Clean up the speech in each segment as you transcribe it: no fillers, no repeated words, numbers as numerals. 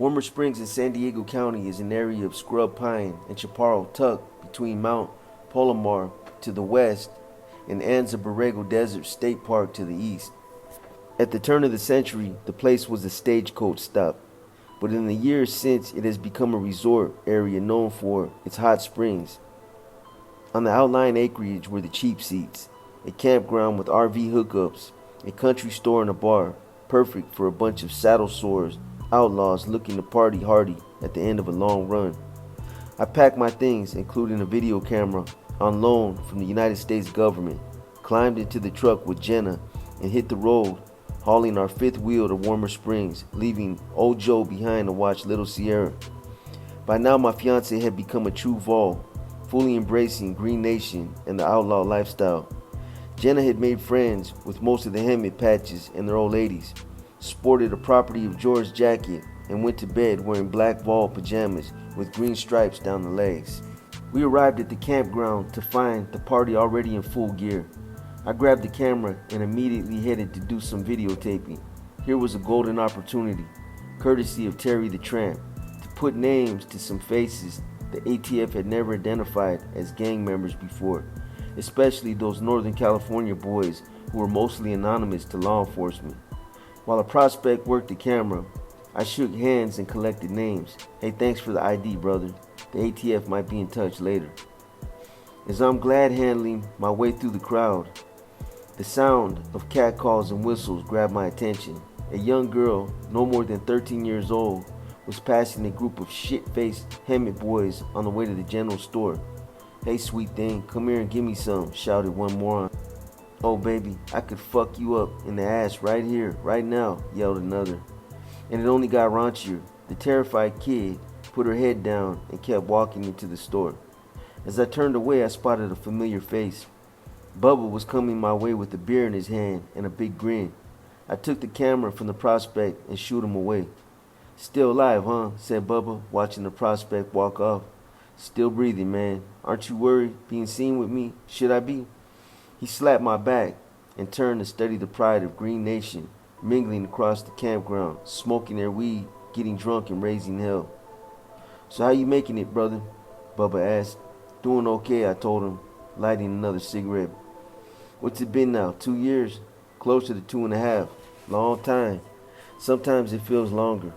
Warmer Springs in San Diego County is an area of scrub pine and chaparral tucked between Mount Palomar to the west and Anza Borrego Desert State Park to the east. At the turn of the century, the place was a stagecoach stop, but in the years since, it has become a resort area known for its hot springs. On the outlying acreage were the cheap seats, a campground with RV hookups, a country store and a bar, perfect for a bunch of saddle sores outlaws looking to party hardy at the end of a long run. I packed my things, including a video camera, on loan from the United States government, climbed into the truck with Jenna, and hit the road, hauling our fifth wheel to Warmer Springs, leaving old Joe behind to watch little Sierra. By now my fiance had become a true Vol, fully embracing Green Nation and the outlaw lifestyle. Jenna had made friends with most of the helmet patches and their old ladies, sported a Property of George jacket, and went to bed wearing black Vol pajamas with green stripes down the legs. We arrived at the campground to find the party already in full gear. I grabbed the camera and immediately headed to do some videotaping. Here was a golden opportunity, courtesy of Terry the Tramp, to put names to some faces the ATF had never identified as gang members before, especially those Northern California boys who were mostly anonymous to law enforcement. While a prospect worked the camera, I shook hands and collected names. Hey, thanks for the ID, brother. The ATF might be in touch later. As I'm glad handling my way through the crowd, the sound of catcalls and whistles grabbed my attention. A young girl, no more than 13 years old, was passing a group of shit-faced helmet boys on the way to the general store. Hey, sweet thing, come here and give me some, shouted one moron. Oh, baby, I could fuck you up in the ass right here, right now, yelled another. And it only got raunchier. The terrified kid put her head down and kept walking into the store. As I turned away, I spotted a familiar face. Bubba was coming my way with a beer in his hand and a big grin. I took the camera from the prospect and shooed him away. Still alive, huh? Said Bubba, watching the prospect walk off. Still breathing, man. Aren't you worried being seen with me? Should I be? He slapped my back and turned to study the pride of Green Nation, mingling across the campground, smoking their weed, getting drunk and raising hell. So how you making it, brother? Bubba asked. Doing okay, I told him, lighting another cigarette. What's it been now? 2 years? Closer to 2.5. Long time. Sometimes it feels longer.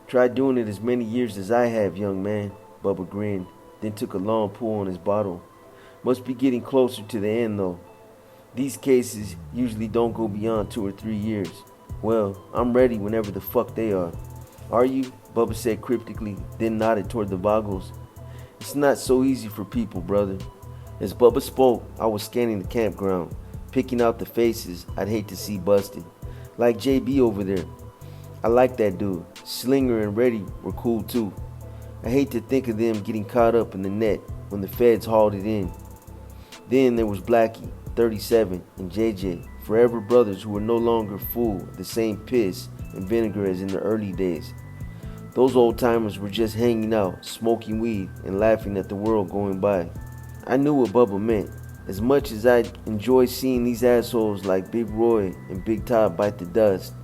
Try doing it as many years as I have, young man. Bubba grinned, then took a long pull on his bottle. Must be getting closer to the end, though. These cases usually don't go beyond 2 or 3 years. Well, I'm ready whenever the fuck they are. Are you? Bubba said cryptically, then nodded toward the Vagos. It's not so easy for people, brother. As Bubba spoke, I was scanning the campground, picking out the faces I'd hate to see busted. Like JB over there. I like that dude. Slinger and Reddy were cool too. I hate to think of them getting caught up in the net when the feds hauled it in. Then there was Blackie, 37, and JJ, forever brothers who were no longer full of the same piss and vinegar as in the early days. Those old timers were just hanging out, smoking weed, and laughing at the world going by. I knew what Bubba meant. As much as I enjoy seeing these assholes like Big Roy and Big Todd bite the dust,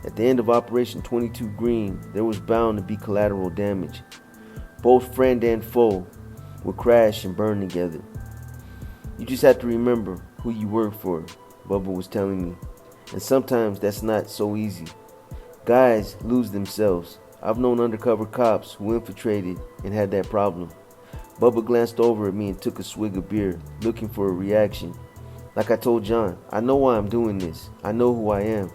at the end of Operation 22 Green, there was bound to be collateral damage. Both friend and foe would crash and burn together. You just have to remember who you work for, Bubba was telling me. And sometimes that's not so easy. Guys lose themselves. I've known undercover cops who infiltrated and had that problem. Bubba glanced over at me and took a swig of beer, looking for a reaction. Like I told John, I know why I'm doing this. I know who I am.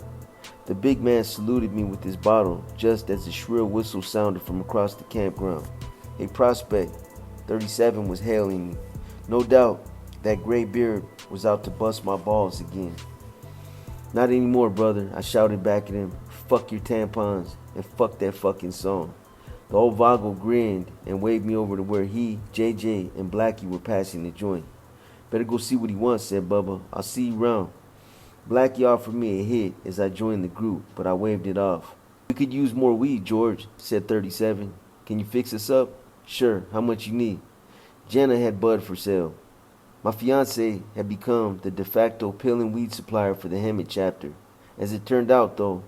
The big man saluted me with his bottle just as the shrill whistle sounded from across the campground. A prospect, 37, was hailing me. No doubt that gray beard was out to bust my balls again. Not anymore, brother, I shouted back at him. Fuck your tampons and fuck that fucking song. The old Vago grinned and waved me over to where he, JJ, and Blackie were passing the joint. Better go see what he wants, said Bubba. I'll see you round. Blackie offered me a hit as I joined the group, but I waved it off. We could use more weed, George, said 37. Can you fix us up? Sure, how much you need? Jenna had bud for sale. My fiance had become the de facto pill and weed supplier for the Hemet chapter. As it turned out, though,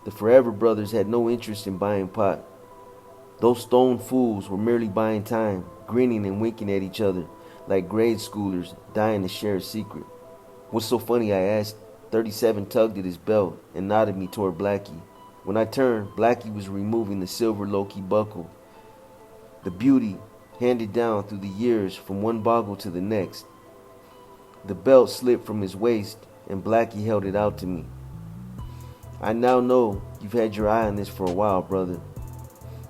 the Forever Brothers had no interest in buying pot. Those stone fools were merely buying time, grinning and winking at each other like grade schoolers dying to share a secret. What's so funny, I asked. 37 tugged at his belt and nodded me toward Blackie. When I turned, Blackie was removing the silver low-key buckle, the beauty handed down through the years from one boggle to the next. The belt slipped from his waist and Blackie held it out to me. I now know you've had your eye on this for a while, brother.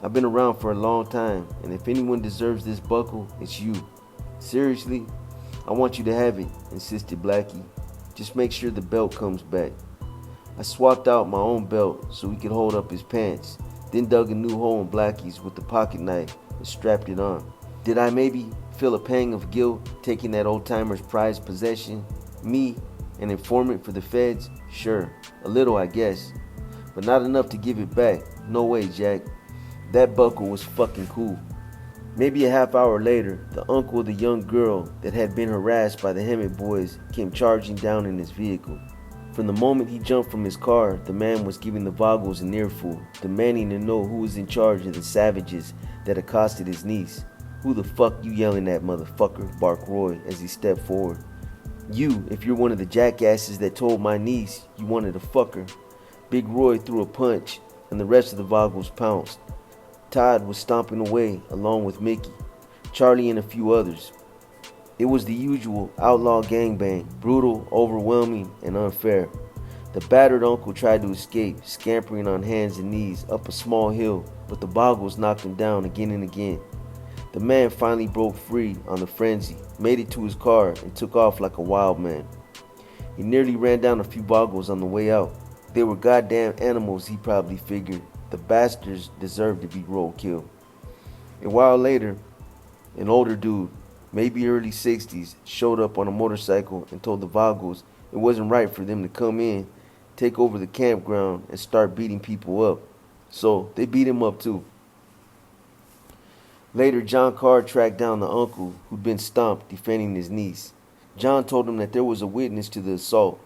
I've been around for a long time, and if anyone deserves this buckle, it's you. Seriously, I want you to have it, insisted Blackie. Just make sure the belt comes back. I swapped out my own belt so he could hold up his pants, then dug a new hole in Blackie's with the pocket knife and strapped it on. Did I maybe feel a pang of guilt taking that old-timer's prized possession? Me, an informant for the feds? Sure, a little I guess, but not enough to give it back. No way, Jack. That buckle was fucking cool. Maybe a half hour later, the uncle of the young girl that had been harassed by the Hemet boys came charging down in his vehicle. From the moment he jumped from his car, the man was giving the Vagos an earful, demanding to know who was in charge of the savages that accosted his niece. Who the fuck you yelling at, motherfucker? Barked Roy as he stepped forward. You, if you're one of the jackasses that told my niece you wanted to fuck her. Big Roy threw a punch, and the rest of the Vagos pounced. Todd was stomping away along with Mickey, Charlie, and a few others. It was the usual outlaw gangbang, brutal, overwhelming, and unfair. The battered uncle tried to escape, scampering on hands and knees up a small hill, but the Vagos knocked him down again and again. The man finally broke free on the frenzy, made it to his car, and took off like a wild man. He nearly ran down a few Vagos on the way out. They were goddamn animals, he probably figured. The bastards deserved to be roadkill. A while later, an older dude, maybe early 60s, showed up on a motorcycle and told the Vagos it wasn't right for them to come in, take over the campground, and start beating people up. So they beat him up too. Later, John Carr tracked down the uncle who'd been stomped defending his niece. John told him that there was a witness to the assault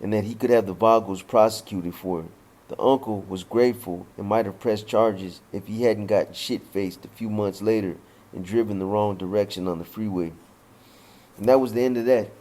and that he could have the Vagos prosecuted for it. The uncle was grateful and might have pressed charges if he hadn't gotten shit-faced a few months later and driven the wrong direction on the freeway. And that was the end of that.